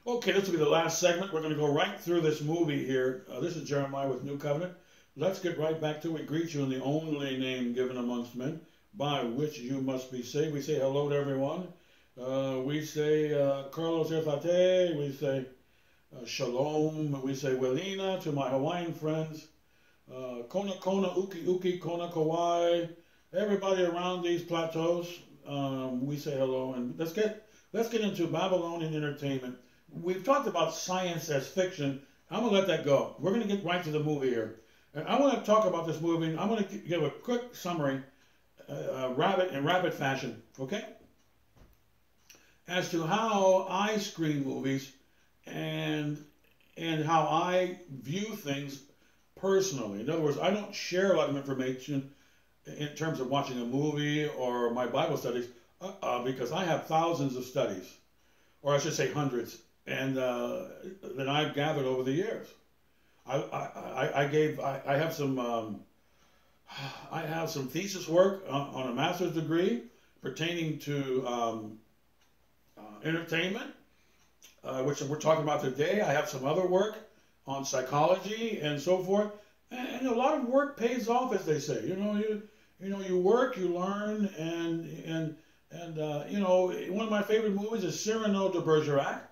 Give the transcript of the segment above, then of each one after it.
Okay, this will be the last segment. We're going to go right through this movie here. This is Jeremiah with New Covenant. Let's get right back to it. We greet you in the only name given amongst men by which you must be saved. We say hello to everyone. We say Carlos Efate. We say Shalom. We say Welina to my Hawaiian friends. Kona Kona Uki Uki Kona Kauai. Everybody around these plateaus, we say hello. And let's get into Babylonian entertainment. We've talked about science as fiction. I'm going to let that go. We're going to get right to the movie here. And I want to talk about this movie. I'm going to give a quick summary, rapid fashion, okay? As to how I screen movies and how I view things personally. In other words, I don't share a lot of information in terms of watching a movie or my Bible studies because I have thousands of studies, or I should say hundreds, and that I've gathered over the years. I have some thesis work on a master's degree pertaining to entertainment, which we're talking about today. I have some other work on psychology and so forth, and a lot of work pays off, as they say. You work, you learn, and one of my favorite movies is Cyrano de Bergerac.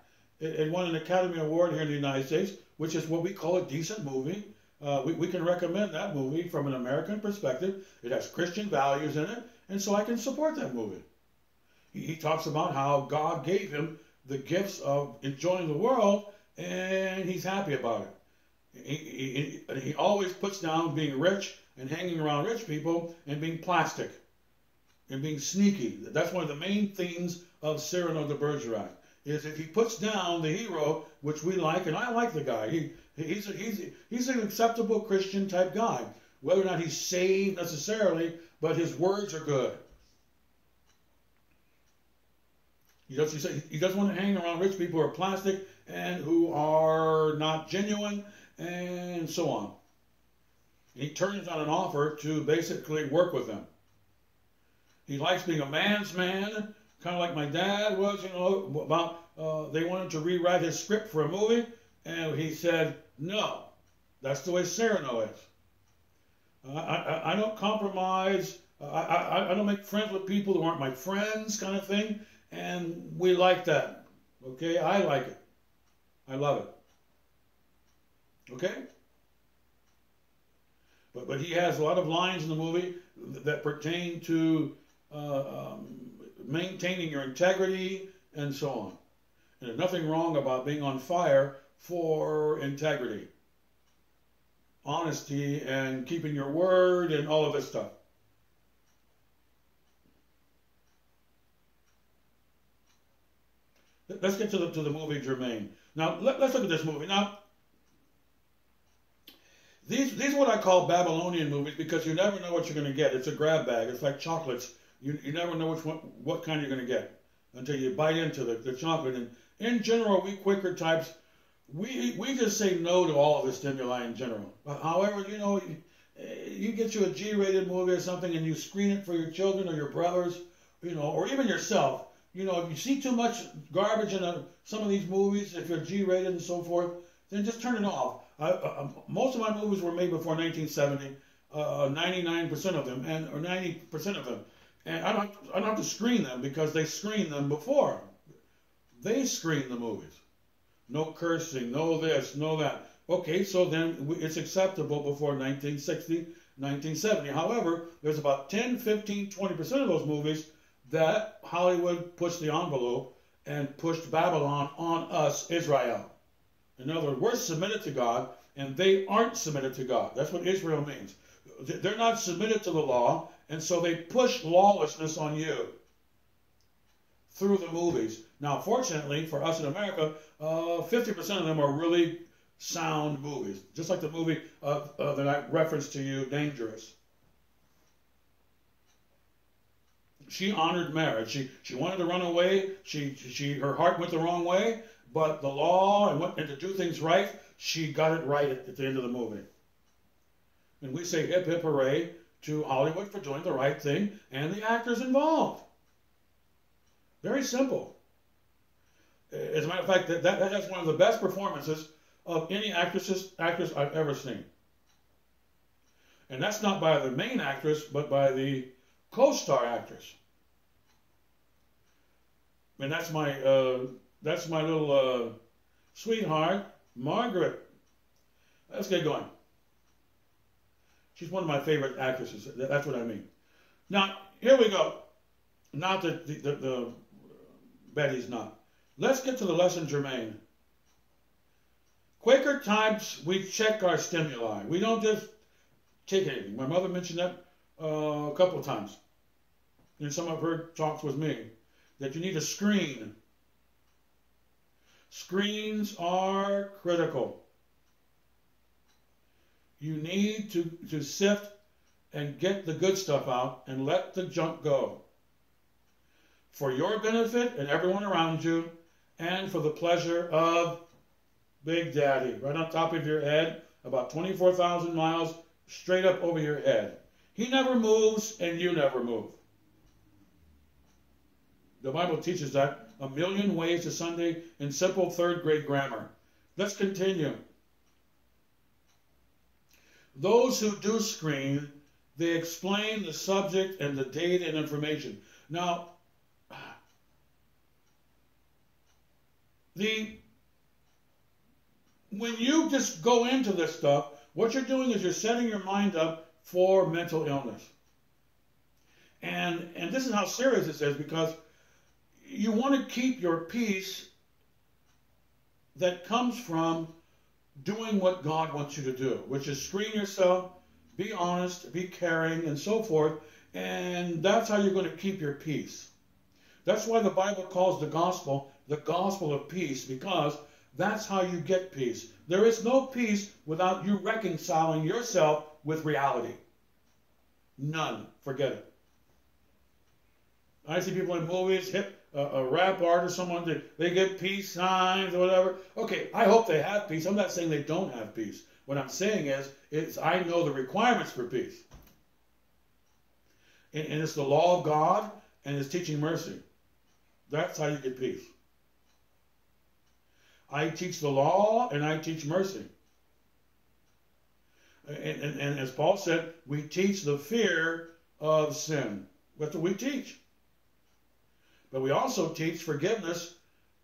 It won an Academy Award here in the United States, which is what we call a decent movie. We can recommend that movie from an American perspective. It has Christian values in it, and so I can support that movie. He talks about how God gave him the gifts of enjoying the world, and he's happy about it. He always puts down being rich and hanging around rich people and being plastic and being sneaky. That's one of the main themes of Cyrano de Bergerac. Is if he puts down the hero, which we like, and I like the guy. He's an acceptable Christian type guy. Whether or not he's saved necessarily, but his words are good. He doesn't want to hang around rich people who are plastic and who are not genuine, and so on. And he turns down an offer to basically work with them. He likes being a man's man, kind of like my dad was, about they wanted to rewrite his script for a movie, and he said, no, that's the way Cyrano is. I don't compromise. I don't make friends with people who aren't my friends, kind of thing, and we like that. Okay, I like it. I love it. Okay? But he has a lot of lines in the movie that pertain to maintaining your integrity and so on. And there's nothing wrong about being on fire for integrity, honesty, and keeping your word and all of this stuff. Let's get to the movie Germaine. Now, let's look at this movie. Now, these are what I call Babylonian movies because you never know what you're going to get. It's a grab bag. It's like chocolates. You never know what kind you're going to get until you bite into the chocolate. And in general, we Quaker types, we just say no to all of the stimuli in general. However, you get you a G-rated movie or something and you screen it for your children or your brothers, or even yourself. If you see too much garbage in some of these movies, if you're G-rated and so forth, then just turn it off. Most of my movies were made before 1970, 99% of them, or 90% of them. And I don't have to screen them because they screened them before. They screened the movies. No cursing, no this, no that. Okay, so then it's acceptable before 1960, 1970. However, there's about 10, 15, 20% of those movies that Hollywood pushed the envelope and pushed Babylon on us, Israel. In other words, we're submitted to God, and they aren't submitted to God. That's what Israel means. They're not submitted to the law, and so they push lawlessness on you through the movies. Now, fortunately for us in America, 50% of them are really sound movies, just like the movie that I referenced to you, Dangerous. She honored marriage. She wanted to run away. Her heart went the wrong way, but the law and to do things right, she got it right at the end of the movie. And we say hip hip hooray to Hollywood for doing the right thing and the actors involved. Very simple. As a matter of fact, that's one of the best performances of any actress I've ever seen. And that's not by the main actress, but by the co-star actress. And that's my little sweetheart, Margaret. Let's get going. She's one of my favorite actresses. That's what I mean. Now, here we go. Not that the Betty's not. Let's get to the lesson germane. Quaker types, we check our stimuli. We don't just take anything. My mother mentioned that a couple of times in some of her talks with me, that you need a screen. Screens are critical. You need to sift and get the good stuff out and let the junk go. For your benefit and everyone around you, and for the pleasure of Big Daddy, right on top of your head, about 24,000 miles straight up over your head. He never moves and you never move. The Bible teaches that a million ways to Sunday in simple third grade grammar. Let's continue. Those who do screen, they explain the subject and the data and information. Now, when you just go into this stuff, what you're doing is you're setting your mind up for mental illness. And this is how serious this is, because you want to keep your peace that comes from doing what God wants you to do, which is screen yourself, be honest, be caring, and so forth. And that's how you're going to keep your peace. That's why the Bible calls the gospel of peace, because that's how you get peace. There is no peace without you reconciling yourself with reality. None. Forget it. I see people in movies, hit a rap art or someone, they get peace signs or whatever. Okay, I hope they have peace. I'm not saying they don't have peace. What I'm saying is I know the requirements for peace. And it's the law of God and it's teaching mercy. That's how you get peace. I teach the law and I teach mercy. And as Paul said, we teach the fear of sin. That's what we teach. But we also teach forgiveness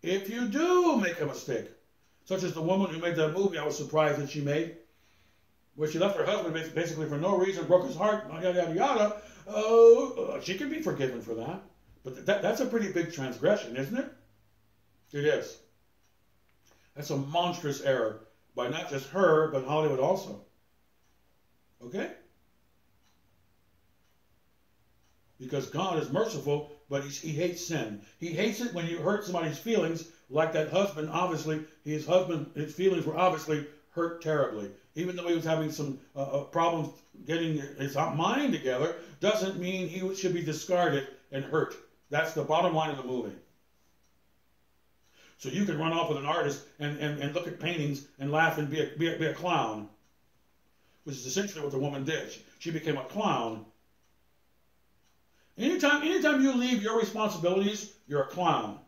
if you do make a mistake. Such as the woman who made that movie I was surprised that she made, where she left her husband basically for no reason, broke his heart, yada, yada, yada. She can be forgiven for that. But that's a pretty big transgression, isn't it? It is. That's a monstrous error by not just her, but Hollywood also. Okay? Because God is merciful, but he hates sin. He hates it when you hurt somebody's feelings, like that husband. Obviously, his feelings were obviously hurt terribly. Even though he was having some problems getting his mind together, doesn't mean he should be discarded and hurt. That's the bottom line of the movie. So you can run off with an artist and look at paintings and laugh and be a clown, which is essentially what the woman did. She became a clown. Anytime you leave your responsibilities, you're a clown.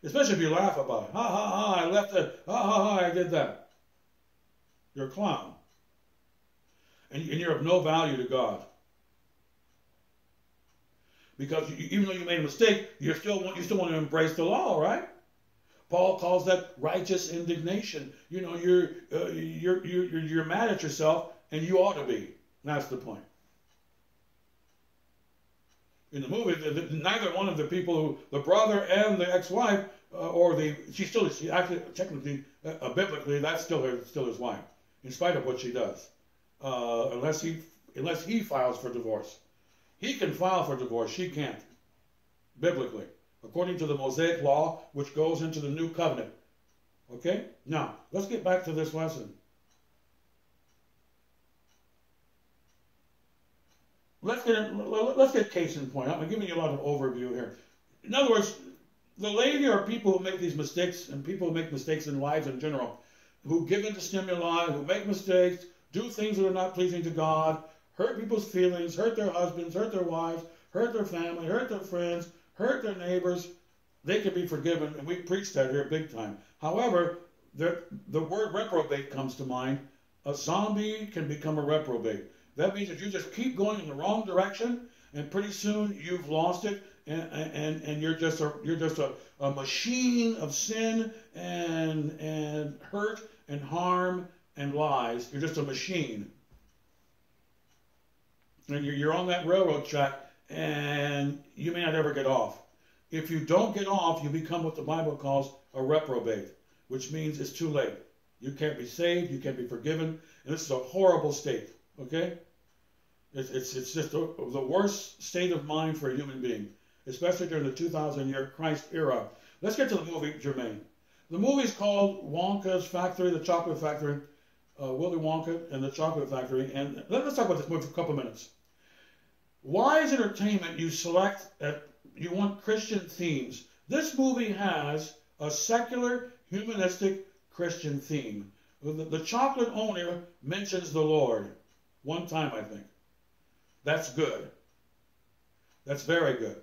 Especially if you laugh about it. Ha ha ha, I left it. Ha ha ha, I did that. You're a clown. And you're of no value to God. Because even though you made a mistake, you still want to embrace the law, right? Paul calls that righteous indignation. You know, you're mad at yourself, and you ought to be. That's the point. In the movie, neither one of the people, the brother and the ex-wife, she actually technically, biblically, that's still his wife, in spite of what she does, unless he files for divorce. He can file for divorce. She can't, biblically, according to the Mosaic law, which goes into the new covenant. Okay? Now, let's get back to this lesson. Let's get case in point. I'm giving you a lot of overview here. In other words, the lady or people who make these mistakes, and people who make mistakes in lives in general, who give into stimuli, who make mistakes, do things that are not pleasing to God, hurt people's feelings, hurt their husbands, hurt their wives, hurt their family, hurt their friends, hurt their neighbors. they can be forgiven, and we preach that here big time. However, the word reprobate comes to mind. A zombie can become a reprobate. That means that you just keep going in the wrong direction, and pretty soon you've lost it, and you're just a machine of sin and hurt and harm and lies. You're just a machine, and you're on that railroad track, and you may not ever get off. If you don't get off, you become what the Bible calls a reprobate, which means it's too late. You can't be saved, you can't be forgiven, and this is a horrible state. Okay? It's just the worst state of mind for a human being, especially during the 2,000-year Christ era. Let's get to the movie, Jermaine. The movie is called Wonka's Factory, the Chocolate Factory, Willy Wonka and the Chocolate Factory. And let's talk about this movie for a couple minutes. Why is entertainment you want Christian themes? This movie has a secular, humanistic Christian theme. The chocolate owner mentions the Lord one time, I think. That's good. That's very good.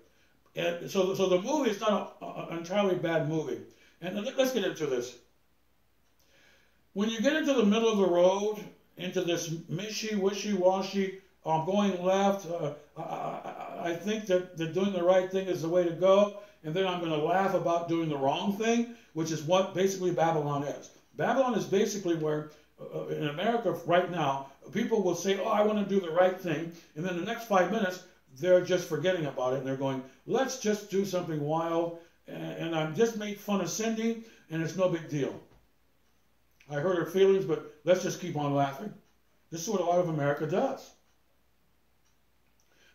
And so the movie is not an entirely bad movie. And let's get into this. When you get into the middle of the road, into this wishy-washy, I'm going left, I think that doing the right thing is the way to go, and then I'm going to laugh about doing the wrong thing, which is what basically Babylon is. Babylon is basically where, in America right now, people will say, oh, I want to do the right thing, and then the next 5 minutes, they're just forgetting about it, and they're going, let's just do something wild, and I've just made fun of Cindy, and it's no big deal. I hurt her feelings, but let's just keep on laughing. This is what a lot of America does,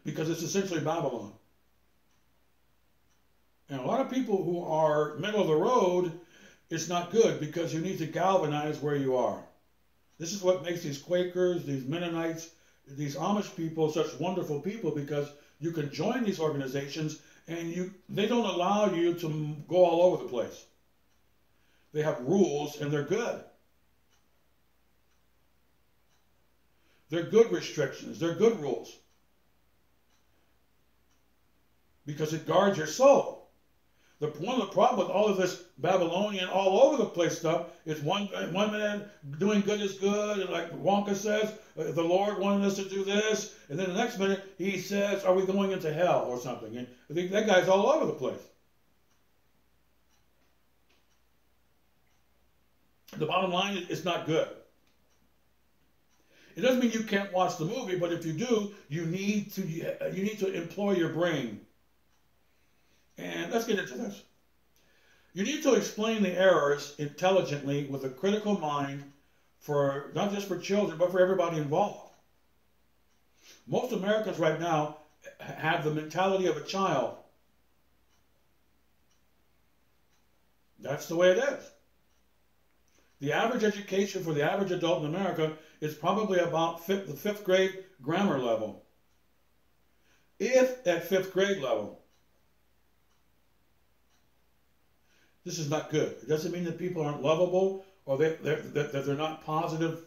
because it's essentially Babylon. And a lot of people who are middle of the road, it's not good, because you need to galvanize where you are. This is what makes these Quakers, these Mennonites, these Amish people such wonderful people, because you can join these organizations and they don't allow you to go all over the place. They have rules and they're good. They're good restrictions. They're good rules. Because it guards your soul. One of the problems with all of this Babylonian all over the place stuff is one man doing good is good, and like Wonka says, the Lord wanted us to do this, and then the next minute he says, are we going into hell or something? And I think that guy's all over the place. The bottom line is it's not good. It doesn't mean you can't watch the movie, but if you do, you need to employ your brain. And let's get into this. You need to explain the errors intelligently with a critical mind, for not just for children, but for everybody involved. Most Americans right now have the mentality of a child. That's the way it is. The average education for the average adult in America is probably about the fifth grade grammar level. If at fifth grade level. This is not good. It doesn't mean that people aren't lovable or that they're not positive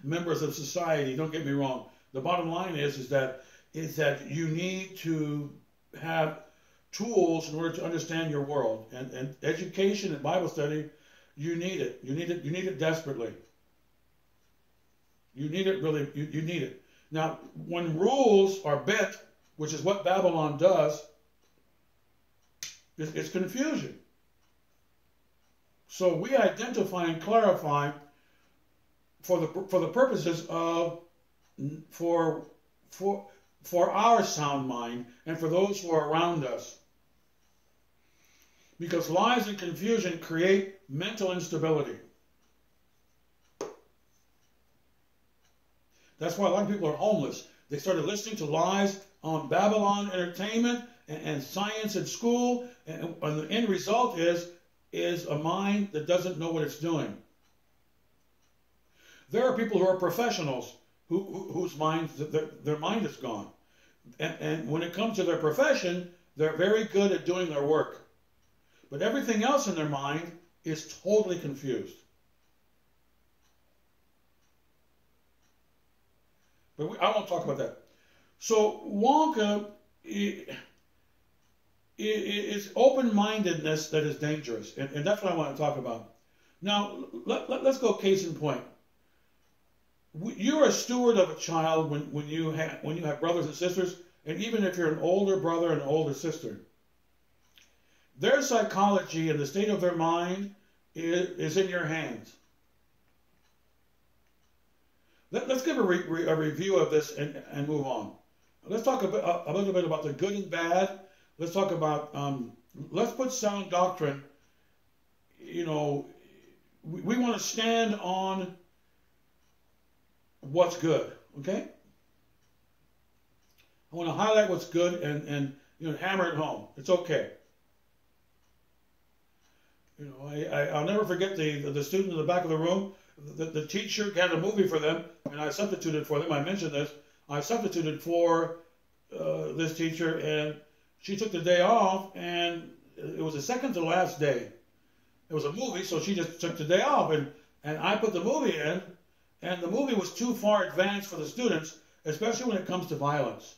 members of society. Don't get me wrong. The bottom line is that you need to have tools in order to understand your world. And education and Bible study, you need it. You need it desperately. You need it really. You need it. Now, when rules are bent, which is what Babylon does, it's confusion. So we identify and clarify for the purposes of for our sound mind and for those who are around us. Because lies and confusion create mental instability. That's why a lot of people are homeless. They started listening to lies on Babylon entertainment and science at school, and the end result is a mind that doesn't know what it's doing. There are people who are professionals whose minds, their mind is gone. And when it comes to their profession, they're very good at doing their work. But everything else in their mind is totally confused. But I won't talk about that. So Wonka, It's open-mindedness that is dangerous, and that's what I want to talk about. Now, let's go case in point. You're a steward of a child when you have brothers and sisters, and even if you're an older brother and an older sister. Their psychology and the state of their mind is in your hands. Let's give a review of this and move on. Let's talk a little bit about the good and bad. Let's talk about, let's put sound doctrine. You know, we want to stand on what's good, okay? I want to highlight what's good and you know, hammer it home. It's okay. You know, I'll never forget the student in the back of the room. The teacher had a movie for them, and I substituted for them. I mentioned this. I substituted for this teacher, and she took the day off, and it was the second to last day. It was a movie, so she just took the day off, and I put the movie in, and the movie was too far advanced for the students, especially when it comes to violence.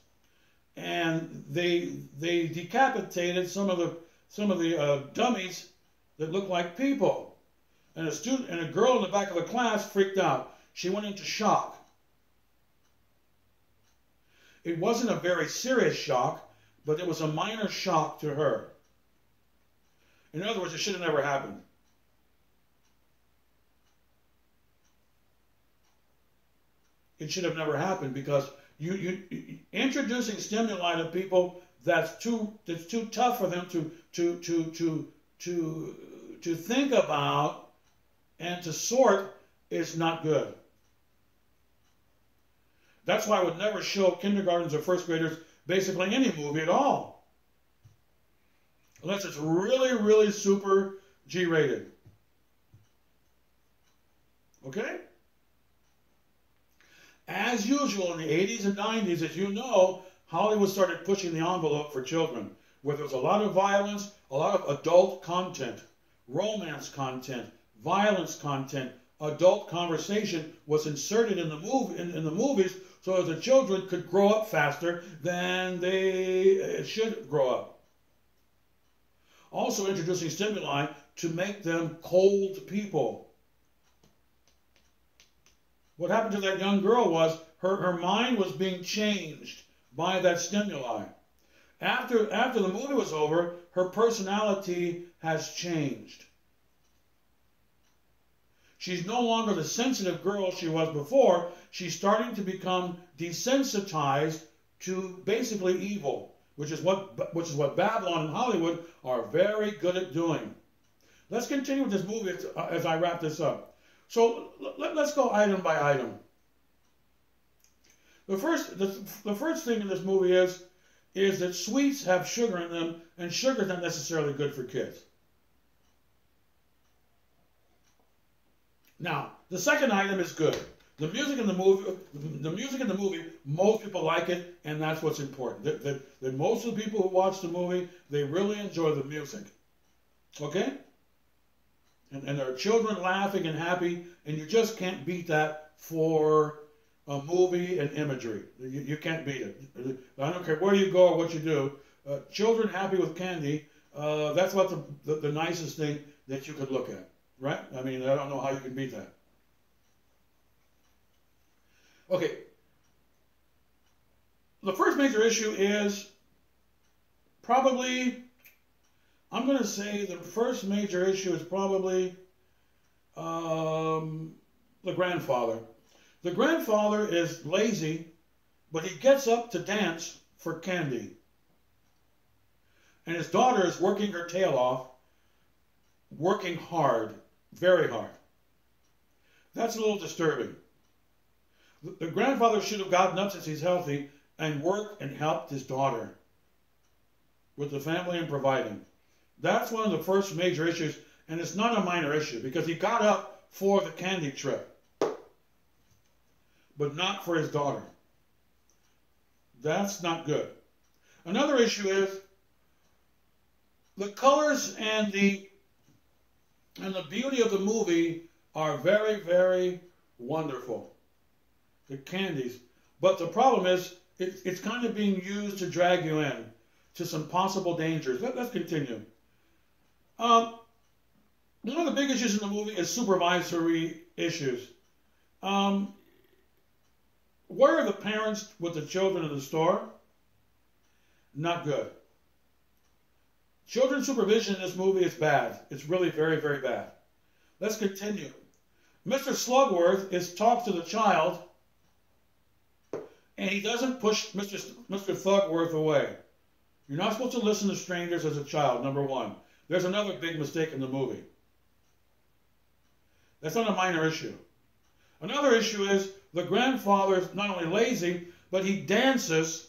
And they decapitated some of the dummies that looked like people. And a girl in the back of the class freaked out. She went into shock. It wasn't a very serious shock, but it was a minor shock to her. In other words, it should have never happened. It should have never happened because you introducing stimuli to people that's too tough for them to think about and to sort is not good. That's why I would never show kindergartens or first graders basically any movie at all. Unless it's really, really super G-rated. Okay? As usual in the 80s and 90s, as you know, Hollywood started pushing the envelope for children, where there was a lot of violence, a lot of adult content, romance content, violence content, adult conversation was inserted in the movies so that the children could grow up faster than they should grow up. Also introducing stimuli to make them cold people. What happened to that young girl was her mind was being changed by that stimuli. After the movie was over, her personality has changed. She's no longer the sensitive girl she was before. She's starting to become desensitized to basically evil, which is what Babylon and Hollywood are very good at doing. Let's continue with this movie as I wrap this up. So let's go item by item. The first thing in this movie is that sweets have sugar in them, and sugar is not necessarily good for kids. Now, the second item is good. The music in the movie, most people like it, and that's what's important. That most of the people who watch the movie, they really enjoy the music. Okay? And there are children laughing and happy, and you just can't beat that for a movie and imagery. You can't beat it. I don't care where you go or what you do. Children happy with candy, that's what the nicest thing that you could look at. Right? I mean, I don't know how you can beat that. Okay. The first major issue is probably, I'm going to say the first major issue is probably the grandfather. The grandfather is lazy, but he gets up to dance for candy. And his daughter is working her tail off, working hard. Very hard. That's a little disturbing. The grandfather should have gotten up since he's healthy and worked and helped his daughter with the family and providing. That's one of the first major issues, and it's not a minor issue because he got up for the candy trip, but not for his daughter. That's not good. Another issue is the colors and the beauty of the movie are very, very wonderful. The candies. But the problem is, it's kind of being used to drag you in. to some possible dangers. Let's continue. One of the big issues in the movie is supervisory issues. Where are the parents with the children in the store? Not good. Children's supervision in this movie is bad. It's really very, very bad. Let's continue. Mr. Slugworth talks to the child, and he doesn't push Mr. Slugworth away. You're not supposed to listen to strangers as a child, number one. There's another big mistake in the movie. That's not a minor issue. Another issue is the grandfather is not only lazy, but he dances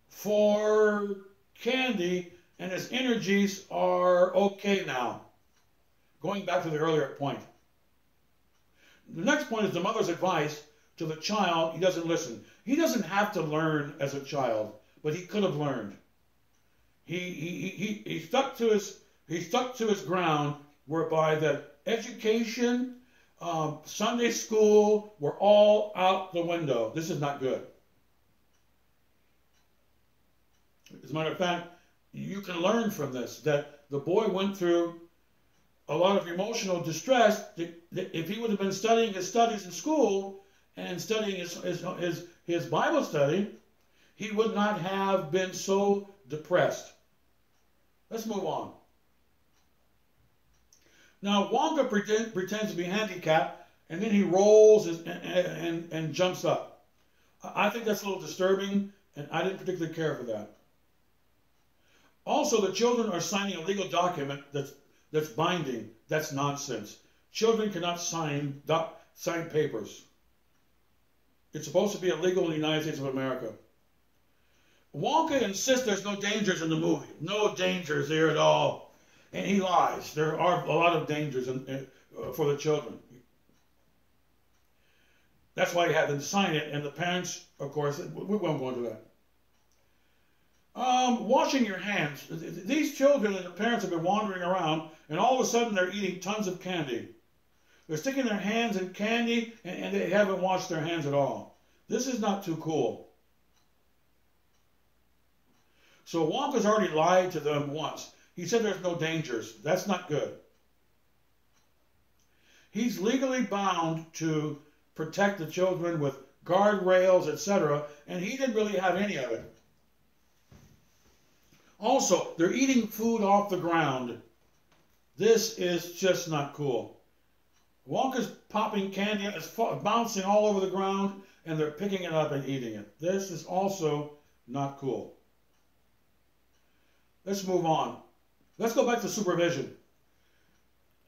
for candy, and his energies are okay now. Going back to the earlier point. The next point is the mother's advice to the child. He doesn't listen. He doesn't have to learn as a child, but he could have learned. He stuck to his ground, whereby that education, Sunday school were all out the window. This is not good. As a matter of fact, you can learn from this that the boy went through a lot of emotional distress. If he would have been studying his studies in school and studying his Bible study, he would not have been so depressed. Let's move on. Now, Wonka pretends to be handicapped, and then he rolls and jumps up. I think that's a little disturbing, and I didn't particularly care for that. Also, the children are signing a legal document that's binding. That's nonsense. Children cannot sign papers. It's supposed to be illegal in the United States of America. Wonka insists there's no dangers in the movie. No dangers there at all. And he lies. There are a lot of dangers for the children. That's why he had them sign it. And the parents, of course, we won't go into that. Washing your hands. These children and the parents have been wandering around, and all of a sudden they're eating tons of candy. They're sticking their hands in candy, and they haven't washed their hands at all. This is not too cool. So Wonka's already lied to them once. He said there's no dangers. That's not good. He's legally bound to protect the children with guardrails, etc., and he didn't really have any of it. Also, they're eating food off the ground. This is just not cool. Wonka's popping candy, it's bouncing all over the ground, and they're picking it up and eating it. This is also not cool. Let's move on. Let's go back to supervision.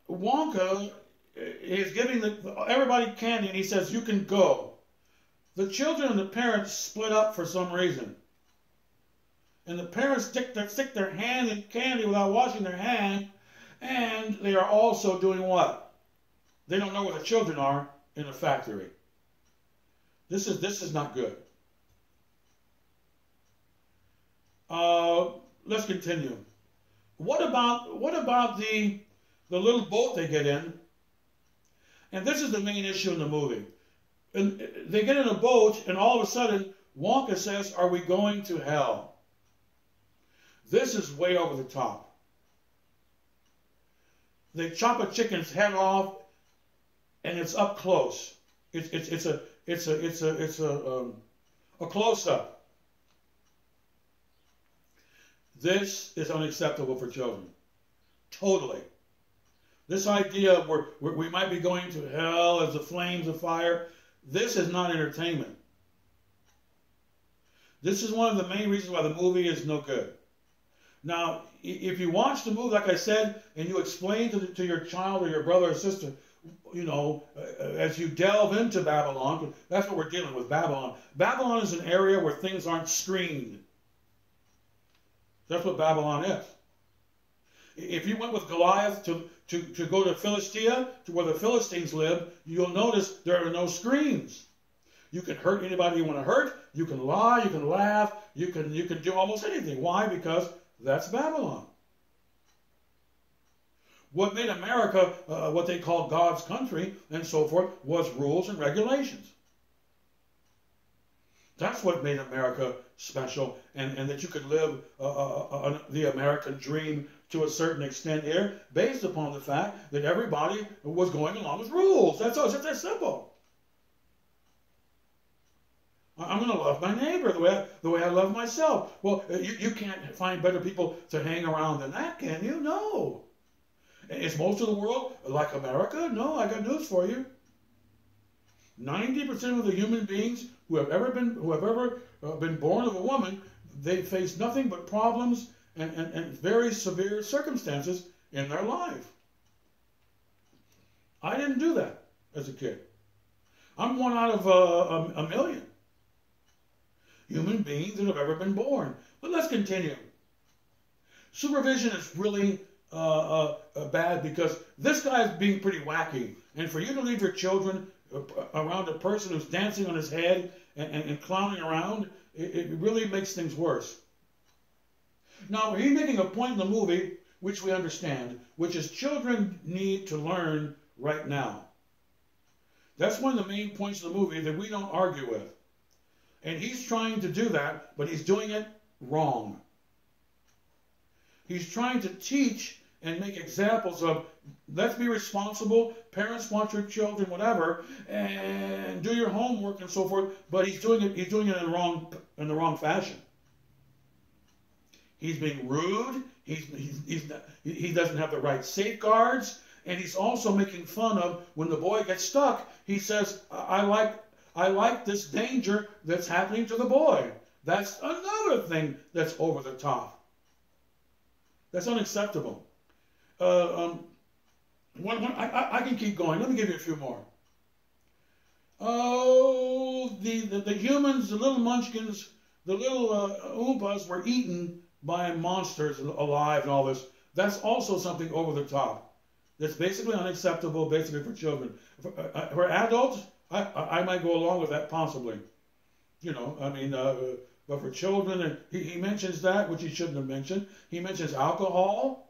Wonka is giving everybody candy, and he says, you can go. The children and the parents split up for some reason. And the parents stick their hand in candy without washing their hand, and they are also doing what? They don't know where the children are in a factory. This is not good. Let's continue. What about the little boat they get in? And this is the main issue in the movie. And they get in a boat, and all of a sudden, Wonka says, "Are we going to hell?" This is way over the top. They chop a chicken's head off, and it's up close. It's a close-up. This is unacceptable for children. Totally. This idea where we might be going to hell as the flames of fire, this is not entertainment. This is one of the main reasons why the movie is no good. Now, if you watch the movie, like I said, and you explain to your child or your brother or sister, you know, as you delve into Babylon, that's what we're dealing with, Babylon. Babylon is an area where things aren't screened. That's what Babylon is. If you went with Goliath to go to Philistia, to where the Philistines live, you'll notice there are no screens. You can hurt anybody you want to hurt. You can lie. You can laugh. You can do almost anything. Why? Because that's Babylon. What made America what they call God's country and so forth was rules and regulations. That's what made America special, and that you could live the American dream to a certain extent here, based upon the fact that everybody was going along with rules. That's all. It's just that simple. I'm going to love my neighbor the way I love myself. Well, you can't find better people to hang around than that, can you? No. Is most of the world like America? No, I got news for you. 90% of the human beings who have ever been born of a woman, they face nothing but problems and very severe circumstances in their life. I didn't do that as a kid. I'm one out of a million human beings that have ever been born. But let's continue. Supervision is really bad because this guy is being pretty wacky. And for you to leave your children around a person who's dancing on his head and clowning around, it really makes things worse. Now, he's making a point in the movie, which we understand, which is children need to learn right now. That's one of the main points of the movie that we don't argue with. And he's trying to do that, but he's doing it wrong. He's trying to teach and make examples of, let's be responsible, parents want your children, whatever, and do your homework and so forth, but he's doing it in the wrong fashion. He's being rude, he doesn't have the right safeguards, and he's also making fun of when the boy gets stuck. He says, I like this danger that's happening to the boy. That's another thing that's over the top. That's unacceptable. I can keep going. Let me give you a few more. Oh, the humans, the little munchkins, the little Oompas were eaten by monsters alive and all this. That's also something over the top. That's basically unacceptable, basically for children. For adults, I might go along with that possibly. You know, I mean, but for children, he mentions that, which he shouldn't have mentioned. He mentions alcohol.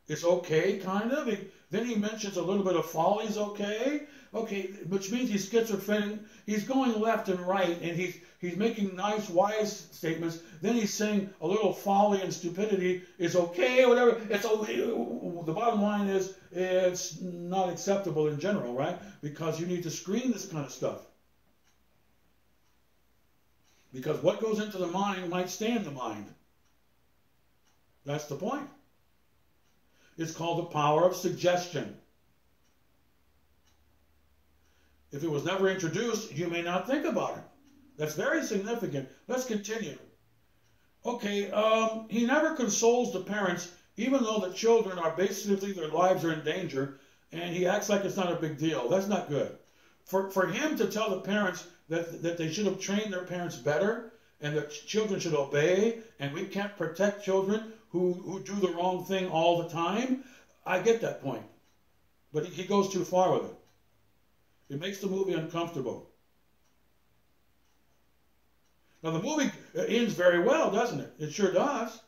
It's okay, kind of. Then he mentions a little bit of folly is okay. Okay, which means he's schizophrenic. He's going left and right, and he's making nice, wise statements. Then he's saying a little folly and stupidity is okay, or whatever. It's okay. The bottom line is it's not acceptable in general, right? Because you need to screen this kind of stuff. Because what goes into the mind might stay in the mind. That's the point. It's called the power of suggestion. If it was never introduced, you may not think about it. That's very significant. Let's continue. Okay, he never consoles the parents, even though the children are basically, their lives are in danger, and he acts like it's not a big deal. That's not good. For him to tell the parents that they should have trained their parents better, and that children should obey, and we can't protect children who do the wrong thing all the time, I get that point. But he goes too far with it. It makes the movie uncomfortable. Now the movie ends very well, doesn't it? It sure does.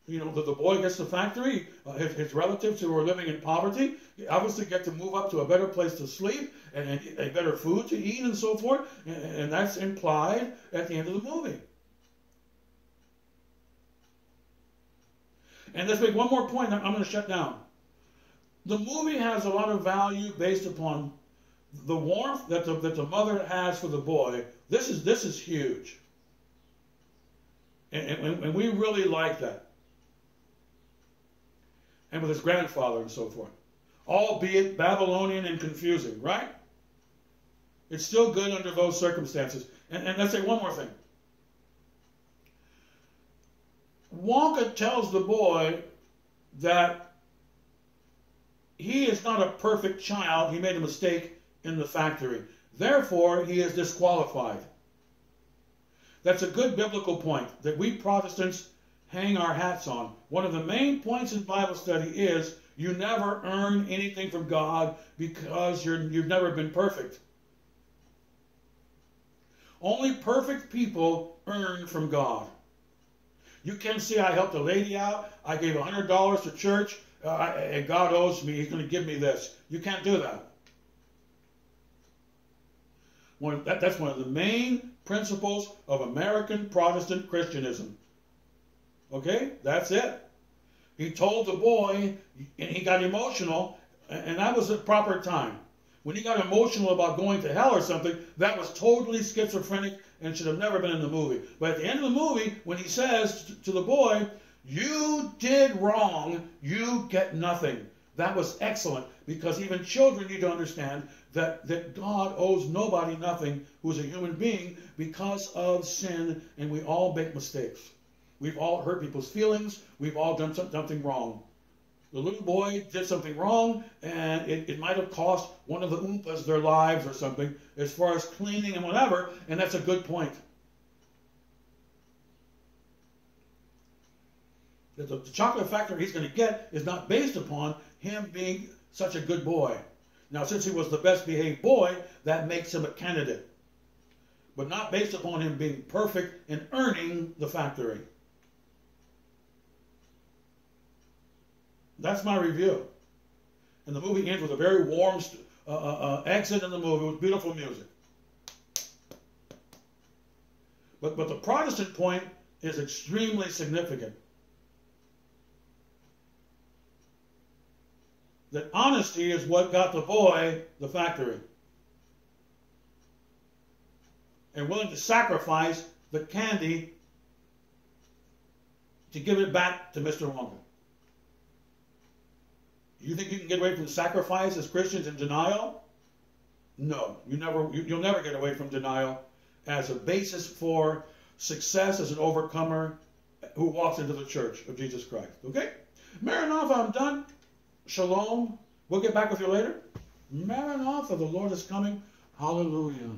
You know, the boy gets the factory, his relatives who are living in poverty obviously get to move up to a better place to sleep and a better food to eat and so forth, and that's implied at the end of the movie. And let's make one more point, I'm going to shut down. The movie has a lot of value based upon the warmth that the mother has for the boy. This is huge. And we really like that. And with his grandfather and so forth. Albeit Babylonian and confusing, right? It's still good under those circumstances. And let's say one more thing. Wonka tells the boy that he is not a perfect child. He made a mistake in the factory. Therefore, he is disqualified. That's a good biblical point that we Protestants hang our hats on. One of the main points in Bible study is you never earn anything from God because you've never been perfect. Only perfect people earn from God. You can't say I helped a lady out, I gave $100 to church, and God owes me, he's going to give me this. You can't do that. That's one of the main principles of American Protestant Christianism. Okay? That's it. He told the boy, and he got emotional, and that was the proper time. When he got emotional about going to hell or something, that was totally schizophrenic and should have never been in the movie. But at the end of the movie, when he says to the boy, "You did wrong, you get nothing," that was excellent, because even children need to understand that God owes nobody nothing who's a human being because of sin, and we all make mistakes. We've all hurt people's feelings. We've all done something wrong. The little boy did something wrong, and it might have cost one of the Oompas their lives or something, as far as cleaning and whatever, and that's a good point. That the chocolate factory he's going to get is not based upon him being such a good boy. Now, since he was the best behaved boy, that makes him a candidate. But not based upon him being perfect and earning the factory. That's my review. And the movie ends with a very warm exit in the movie with beautiful music. But the Protestant point is extremely significant. That honesty is what got the boy the factory. And willing to sacrifice the candy to give it back to Mr. Wonka. You think you can get away from sacrifice as Christians in denial? No, you'll never get away from denial as a basis for success as an overcomer who walks into the church of Jesus Christ. Okay? Maranatha, I'm done. Shalom. We'll get back with you later. Maranatha, the Lord is coming. Hallelujah.